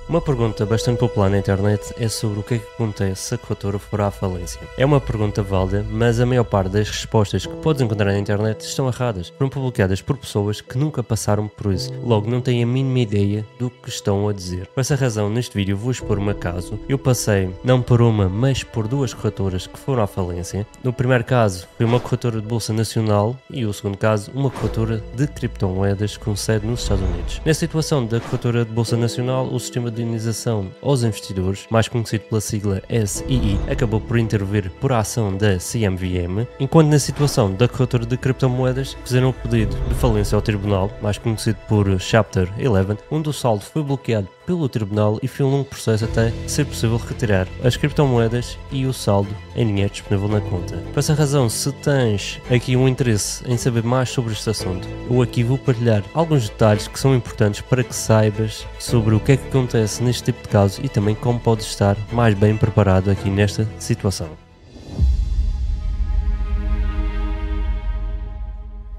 Uma pergunta bastante popular na internet é sobre o que é que acontece se a corretora for à falência. É uma pergunta válida, mas a maior parte das respostas que podes encontrar na internet estão erradas. Foram publicadas por pessoas que nunca passaram por isso, logo não têm a mínima ideia do que estão a dizer. Por essa razão, neste vídeo vou expor um caso. Eu passei não por uma, mas por duas corretoras que foram à falência. No primeiro caso, foi uma corretora de bolsa nacional e o segundo caso, uma corretora de criptomoedas com sede nos Estados Unidos. Na situação da corretora de bolsa nacional, o sistema de indenização aos investidores, mais conhecido pela sigla SII, acabou por intervir por ação da CMVM, enquanto na situação da corretora de criptomoedas fizeram o pedido de falência ao tribunal, mais conhecido por Chapter 11, onde o saldo foi bloqueado pelo tribunal e foi um longo processo até ser possível retirar as criptomoedas e o saldo em dinheiro disponível na conta. Por essa razão, se tens aqui um interesse em saber mais sobre este assunto, eu aqui vou partilhar alguns detalhes que são importantes para que saibas sobre o que é que acontece neste tipo de casos e também como podes estar mais bem preparado aqui nesta situação.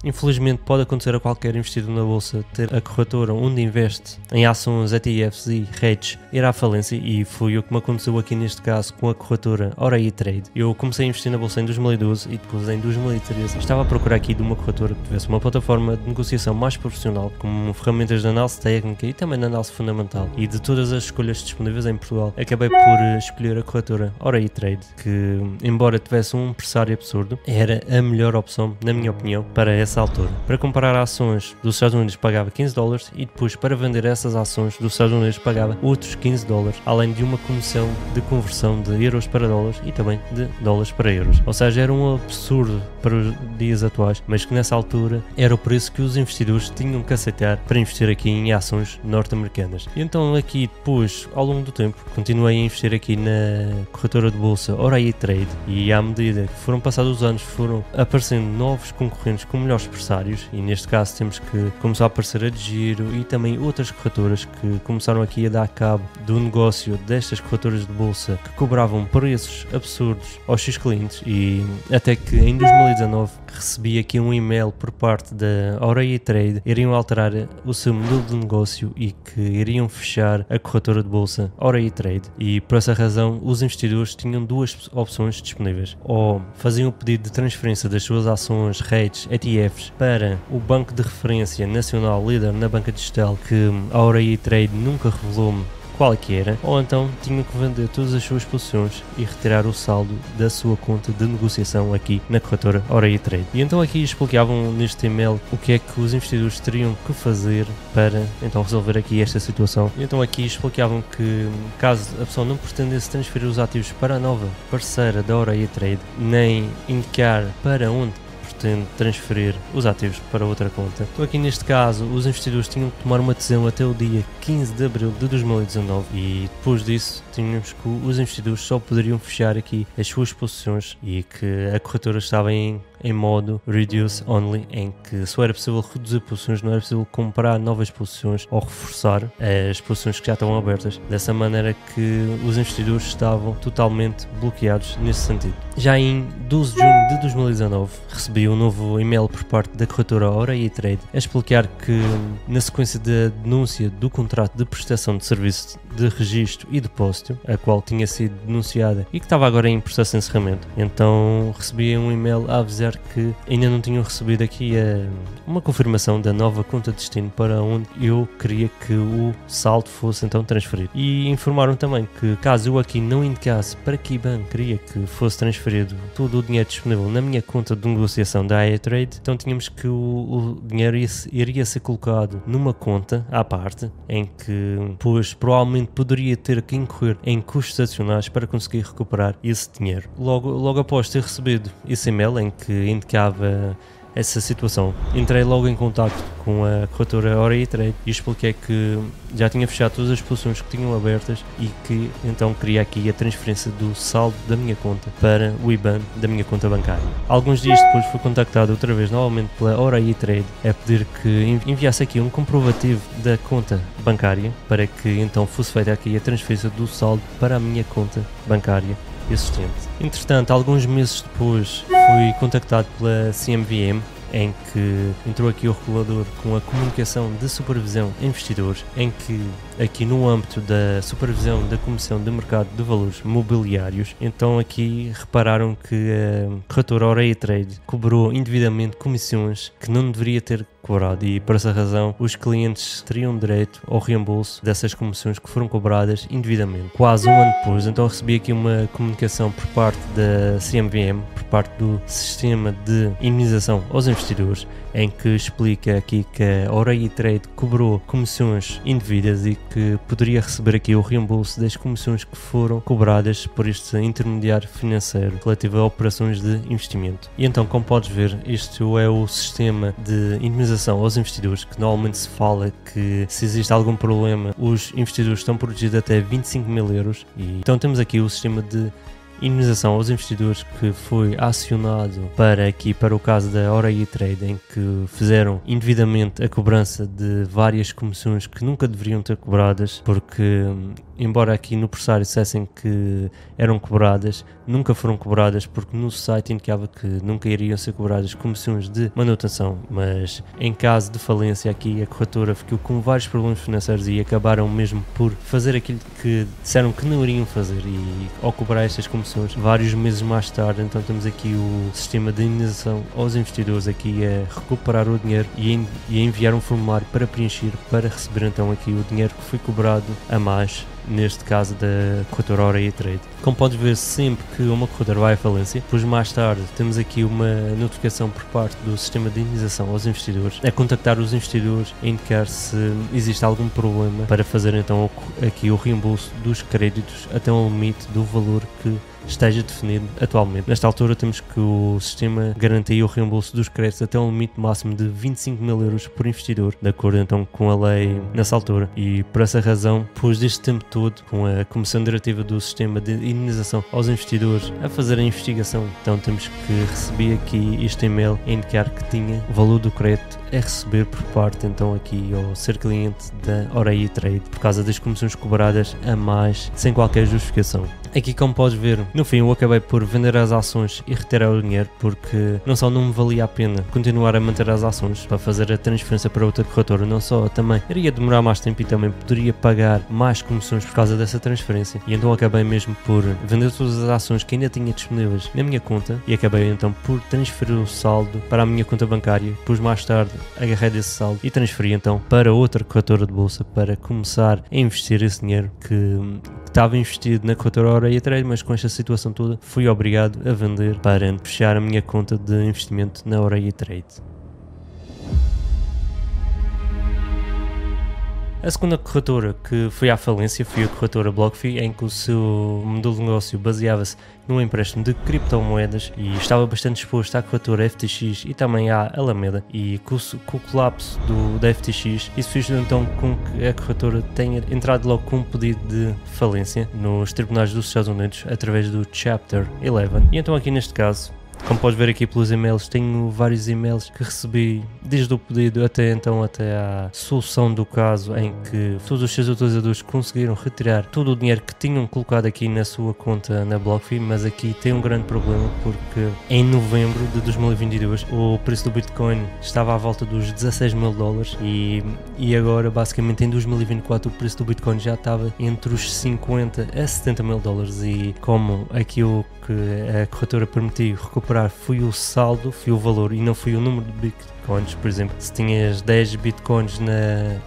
Infelizmente pode acontecer a qualquer investidor na bolsa ter a corretora onde investe em ações, ETFs e REITs ir à falência, e foi o que me aconteceu aqui neste caso com a corretora Aurai Trade. Eu comecei a investir na bolsa em 2012 e depois em 2013 estava a procurar aqui de uma corretora que tivesse uma plataforma de negociação mais profissional, com ferramentas de análise técnica e também de análise fundamental, e de todas as escolhas disponíveis em Portugal acabei por escolher a corretora Aurai Trade, que embora tivesse um pressário absurdo, era a melhor opção na minha opinião para essa altura. Para comprar ações dos Estados Unidos pagava $15 e depois para vender essas ações dos Estados Unidos pagava outros $15, além de uma comissão de conversão de euros para dólares e também de dólares para euros. Ou seja, era um absurdo para os dias atuais, mas que nessa altura era o preço que os investidores tinham que aceitar para investir aqui em ações norte-americanas. E então aqui depois, ao longo do tempo, continuei a investir aqui na corretora de bolsa Aurai Trade, e à medida que foram passados os anos foram aparecendo novos concorrentes com melhores pressários, e neste caso temos que começar a aparecer a Giro e também outras corretoras que começaram aqui a dar cabo do negócio destas corretoras de bolsa que cobravam preços absurdos aos seus clientes, e até que em 2019 recebi aqui um e-mail por parte da Aurai Trade, iriam alterar o seu modelo de negócio e que iriam fechar a corretora de bolsa Aurai Trade, e por essa razão os investidores tinham duas opções disponíveis: ou faziam o pedido de transferência das suas ações, REITs, ETFs para o banco de referência nacional líder na banca digital, que a Aurai Trade nunca revelou-me qual é que era, ou então tinham que vender todas as suas posições e retirar o saldo da sua conta de negociação aqui na corretora Aurai Trade. E então aqui explicavam neste e-mail o que é que os investidores teriam que fazer para então resolver aqui esta situação. E então aqui explicavam que caso a pessoa não pretendesse transferir os ativos para a nova parceira da Aurai Trade, nem indicar para onde pretende transferir os ativos para outra conta. Então aqui neste caso os investidores tinham que tomar uma decisão até o dia 15 de abril de 2019, e depois disso tínhamos que os investidores só poderiam fechar aqui as suas posições, e que a corretora estava em modo reduce only, em que só era possível reduzir posições, não era possível comprar novas posições ou reforçar as posições que já estavam abertas, dessa maneira que os investidores estavam totalmente bloqueados nesse sentido. Já em 12 de junho de 2019 recebi um novo e-mail por parte da corretora Aurai Trade a explicar que, na sequência da denúncia do contrato de prestação de serviço de registro e depósito, a qual tinha sido denunciada e que estava agora em processo de encerramento, então recebi um e-mail a avisar que ainda não tinham recebido aqui uma confirmação da nova conta de destino para onde eu queria que o saldo fosse então transferido, e informaram também que caso eu aqui não indicasse para que IBAN queria que fosse transferido todo o dinheiro disponível na minha conta de negociação da Aurai Trade, então tínhamos que o dinheiro iria ser colocado numa conta à parte, em que pois provavelmente poderia ter que incorrer em custos adicionais para conseguir recuperar esse dinheiro. Logo após ter recebido esse e-mail em que indicava essa situação, entrei logo em contato com a corretora Aurai Trade e expliquei que já tinha fechado todas as posições que tinham abertas e que então queria aqui a transferência do saldo da minha conta para o IBAN da minha conta bancária. Alguns dias depois fui contactado outra vez novamente pela Aurai Trade a pedir que enviasse aqui um comprovativo da conta bancária para que então fosse feita aqui a transferência do saldo para a minha conta bancária existente. Entretanto, alguns meses depois fui contactado pela CMVM em que entrou aqui o regulador com a comunicação de supervisão a investidores, em que aqui no âmbito da supervisão da Comissão de Mercado de Valores Mobiliários, então aqui repararam que a corretora Oreia Trade cobrou indevidamente comissões que não deveria ter cobrado, e por essa razão os clientes teriam direito ao reembolso dessas comissões que foram cobradas indevidamente. Quase um ano depois, então recebi aqui uma comunicação por parte da CMVM, por parte do Sistema de Indemnização aos Investidores, em que explica aqui que a Oreia Trade cobrou comissões indevidas e que poderia receber aqui o reembolso das comissões que foram cobradas por este intermediário financeiro relativo a operações de investimento. E então, como podes ver, este é o sistema de indemnização aos investidores, que normalmente se fala que se existe algum problema, os investidores estão protegidos até 25 mil euros. E então temos aqui o sistema de indemnização aos investidores que foi acionado para o caso da Oreia Trade, em que fizeram indevidamente a cobrança de várias comissões que nunca deveriam ter cobradas, porque embora aqui no pressário dissessem que eram cobradas, nunca foram cobradas, porque no site indicava que nunca iriam ser cobradas comissões de manutenção. Mas em caso de falência, aqui a corretora ficou com vários problemas financeiros e acabaram mesmo por fazer aquilo que disseram que não iriam fazer, e ao cobrar estas comissões vários meses mais tarde. Então temos aqui o sistema de indemnização aos investidores aqui a recuperar o dinheiro e a enviar um formulário para preencher, para receber então aqui o dinheiro que foi cobrado a mais, neste caso da corretora Oreia Trade. Como podes ver, sempre que uma corretora vai à falência, depois mais tarde temos aqui uma notificação por parte do sistema de indemnização aos investidores, a contactar os investidores, a indicar se existe algum problema para fazer então aqui o reembolso dos créditos até um limite do valor que esteja definido atualmente. Nesta altura temos que o sistema garantia o reembolso dos créditos até um limite máximo de 25 mil euros por investidor, de acordo então com a lei nessa altura. E por essa razão, depois deste tempo todo, com a Comissão Diretiva do Sistema de Indemnização aos Investidores a fazer a investigação, então temos que receber aqui este e-mail a indicar que tinha o valor do crédito a receber por parte então aqui ao ser cliente da Oreia Trade, por causa das comissões cobradas a mais, sem qualquer justificação. Aqui, como podes ver, no fim eu acabei por vender as ações e retirar o dinheiro, porque não só não me valia a pena continuar a manter as ações para fazer a transferência para outra corretora, não só também iria demorar mais tempo e também poderia pagar mais comissões por causa dessa transferência, e então acabei mesmo por vender todas as ações que ainda tinha disponíveis na minha conta e acabei então por transferir o saldo para a minha conta bancária. Depois, mais tarde, agarrei desse saldo e transferi então para outra corretora de bolsa para começar a investir esse dinheiro que estava investido na corretora Oreia Trade, mas com esta situação toda fui obrigado a vender para fechar a minha conta de investimento na Oreia Trade. A segunda corretora que foi à falência foi a corretora BlockFi, em que o seu modelo de negócio baseava-se num empréstimo de criptomoedas e estava bastante exposto à corretora FTX e também à Alameda, e com o colapso da FTX, isso fez então com que a corretora tenha entrado logo com um pedido de falência nos tribunais dos Estados Unidos através do Chapter 11. E então aqui neste caso, como podes ver aqui pelos e-mails, tenho vários e-mails que recebi desde o pedido até à solução do caso, em que todos os seus utilizadores conseguiram retirar todo o dinheiro que tinham colocado aqui na sua conta na BlockFi. Mas aqui tem um grande problema, porque em novembro de 2022 o preço do Bitcoin estava à volta dos 16 mil dólares e agora basicamente em 2024 o preço do Bitcoin já estava entre os 50 a 70 mil dólares, e como aquilo que a corretora permitiu recuperar foi o saldo, foi o valor e não foi o número de bitcoins. Por exemplo, se tinhas 10 bitcoins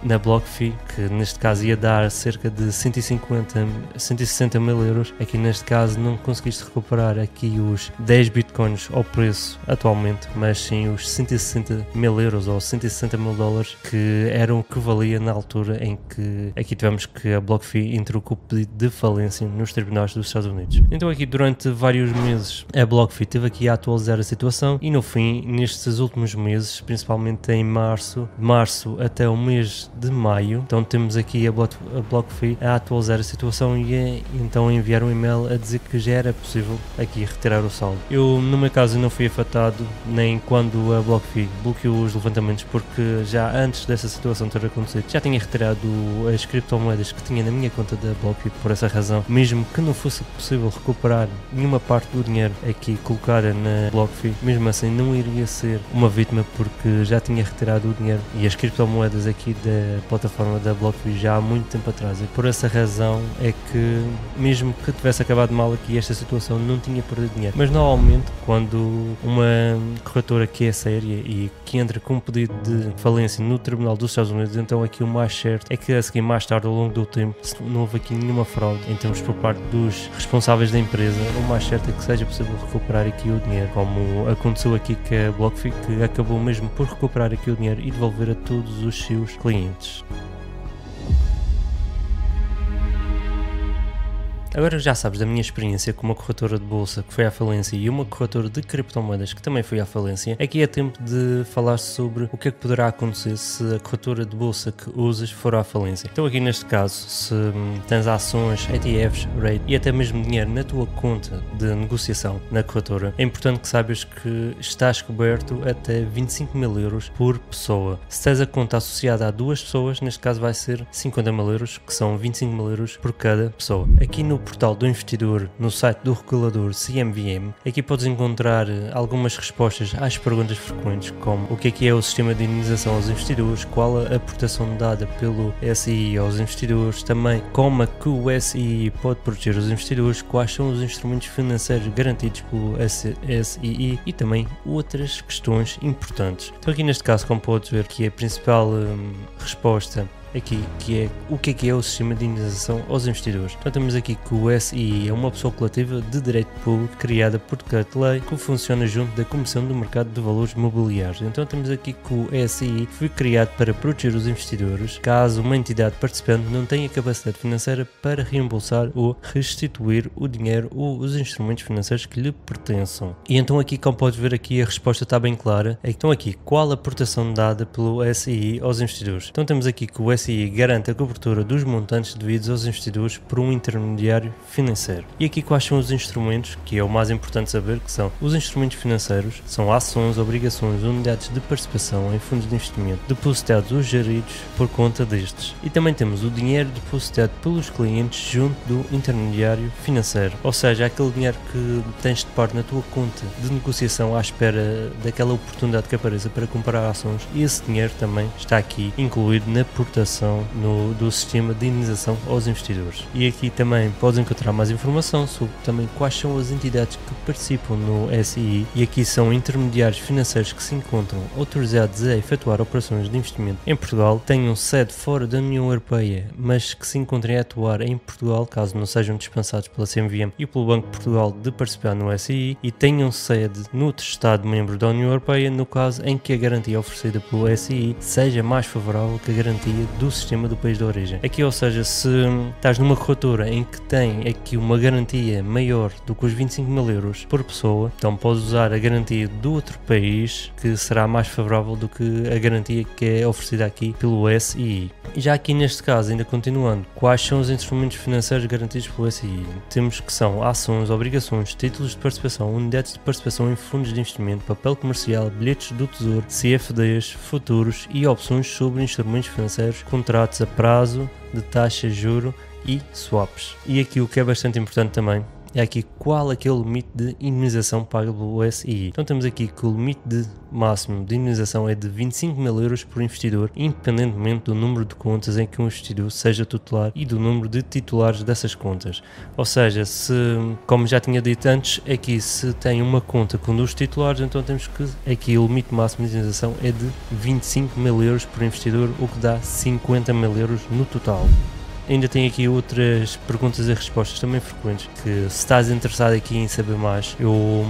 na BlockFi, que neste caso ia dar cerca de 160 mil euros, aqui neste caso não conseguiste recuperar aqui os 10 bitcoins ao preço atualmente, mas sim os 160 mil euros ou 160 mil dólares, que eram o que valia na altura em que aqui tivemos que a BlockFi entrou com o pedido de falência nos tribunais dos Estados Unidos. Então aqui durante vários meses a BlockFi teve aqui a atualizar a situação e no fim, nestes últimos meses, principalmente em março até o mês de maio. Então temos aqui a BlockFi a atualizar a situação e então enviar um e-mail a dizer que já era possível aqui retirar o saldo. Eu, no meu caso, não fui afetado nem quando a BlockFi bloqueou os levantamentos, porque já antes dessa situação ter acontecido já tinha retirado as criptomoedas que tinha na minha conta da BlockFi. Por essa razão, mesmo que não fosse possível recuperar nenhuma parte do dinheiro aqui colocada na BlockFi, mesmo assim não iria ser uma vítima, porque já tinha retirado o dinheiro e as criptomoedas aqui da plataforma da BlockFi já há muito tempo atrás. E por essa razão é que, mesmo que tivesse acabado mal aqui esta situação, não tinha perdido dinheiro. Mas normalmente, quando uma corretora que é séria e que entra com um pedido de falência no Tribunal dos Estados Unidos, então aqui o mais certo é que a seguir, mais tarde, ao longo do tempo, se não houve aqui nenhuma fraude em termos por parte dos responsáveis da empresa, o mais certo é que seja possível recuperar aqui o dinheiro, como aconteceu aqui com a BlockFi, que acabou mesmo por recuperar aqui o dinheiro e devolver a todos os seus clientes. Agora já sabes da minha experiência com uma corretora de bolsa que foi à falência e uma corretora de criptomoedas que também foi à falência. Aqui é tempo de falar sobre o que é que poderá acontecer se a corretora de bolsa que usas for à falência. Então aqui neste caso, se tens ações, ETFs, REIT e até mesmo dinheiro na tua conta de negociação na corretora, é importante que saibas que estás coberto até 25 mil euros por pessoa. Se tens a conta associada a duas pessoas, neste caso vai ser 50 mil euros, que são 25 mil euros por cada pessoa. Aqui no portal do investidor, no site do regulador CMVM, aqui podes encontrar algumas respostas às perguntas frequentes, como o que é o sistema de indenização aos investidores, qual a proteção dada pelo SII aos investidores, também como é que o SII pode proteger os investidores, quais são os instrumentos financeiros garantidos pelo SII e também outras questões importantes. Então aqui neste caso, como podes ver, que a principal resposta aqui, que é o que é o sistema de indenização aos investidores. Então temos aqui que o SII é uma pessoa coletiva de direito público criada por decreto-lei que funciona junto da Comissão do Mercado de Valores Mobiliários. Então temos aqui que o SII foi criado para proteger os investidores caso uma entidade participante não tenha capacidade financeira para reembolsar ou restituir o dinheiro ou os instrumentos financeiros que lhe pertençam. E então aqui, como podes ver, aqui a resposta está bem clara. Então aqui, qual a proteção dada pelo SII aos investidores? Então temos aqui que o SII garante a cobertura dos montantes devidos aos investidores por um intermediário financeiro. E aqui quais são os instrumentos, que é o mais importante saber, que são os instrumentos financeiros, são ações, obrigações, unidades de participação em fundos de investimento depositados ou geridos por conta destes. E também temos o dinheiro depositado pelos clientes junto do intermediário financeiro, ou seja, aquele dinheiro que tens de parte na tua conta de negociação à espera daquela oportunidade que apareça para comprar ações, e esse dinheiro também está aqui incluído na proteção do sistema de indenização aos investidores. E aqui também podes encontrar mais informação sobre também quais são as entidades que participam no SII, e aqui são intermediários financeiros que se encontram autorizados a efetuar operações de investimento em Portugal, tenham sede fora da União Europeia, mas que se encontrem a atuar em Portugal, caso não sejam dispensados pela CMVM e pelo Banco de Portugal de participar no SII, e tenham sede noutro Estado-membro da União Europeia, no caso em que a garantia oferecida pelo SII seja mais favorável que a garantia do sistema do país de origem. Aqui, ou seja, se estás numa corretora em que tem aqui uma garantia maior do que os 25 mil euros por pessoa, então podes usar a garantia do outro país, que será mais favorável do que a garantia que é oferecida aqui pelo SII. E já aqui neste caso, ainda continuando, quais são os instrumentos financeiros garantidos pelo SII? Temos que são ações, obrigações, títulos de participação, unidades de participação em fundos de investimento, papel comercial, bilhetes do tesouro, CFDs, futuros e opções sobre instrumentos financeiros, contratos a prazo, de taxa, juro e swaps. E aqui o que é bastante importante também é aqui qual é que é o limite de indenização pago pelo SII. Então temos aqui que o limite máximo de indenização é de 25 mil euros por investidor, independentemente do número de contas em que um investidor seja titular e do número de titulares dessas contas. Ou seja, se, como já tinha dito antes, aqui se tem uma conta com 2 titulares, então temos que aqui o limite máximo de indenização é de 25 mil euros por investidor, o que dá 50 mil euros no total. ainda tem aqui outras perguntas e respostas também frequentes, que se estás interessado aqui em saber mais, eu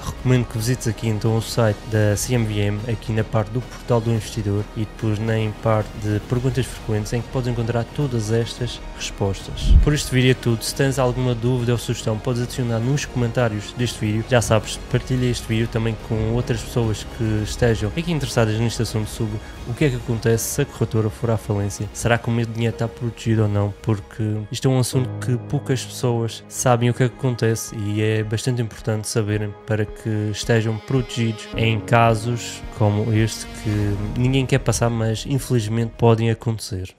recomendo que visites aqui então o site da CMVM, aqui na parte do portal do investidor e depois na parte de perguntas frequentes, em que podes encontrar todas estas respostas. Por este vídeo é tudo. Se tens alguma dúvida ou sugestão, podes adicionar nos comentários deste vídeo. Já sabes, partilha este vídeo também com outras pessoas que estejam aqui interessadas neste assunto sobre o que é que acontece se a corretora for à falência. Será que o meu dinheiro está protegido ou não? Porque isto é um assunto que poucas pessoas sabem o que é que acontece e é bastante importante saberem para que estejam protegidos em casos como este que ninguém quer passar, mas infelizmente podem acontecer.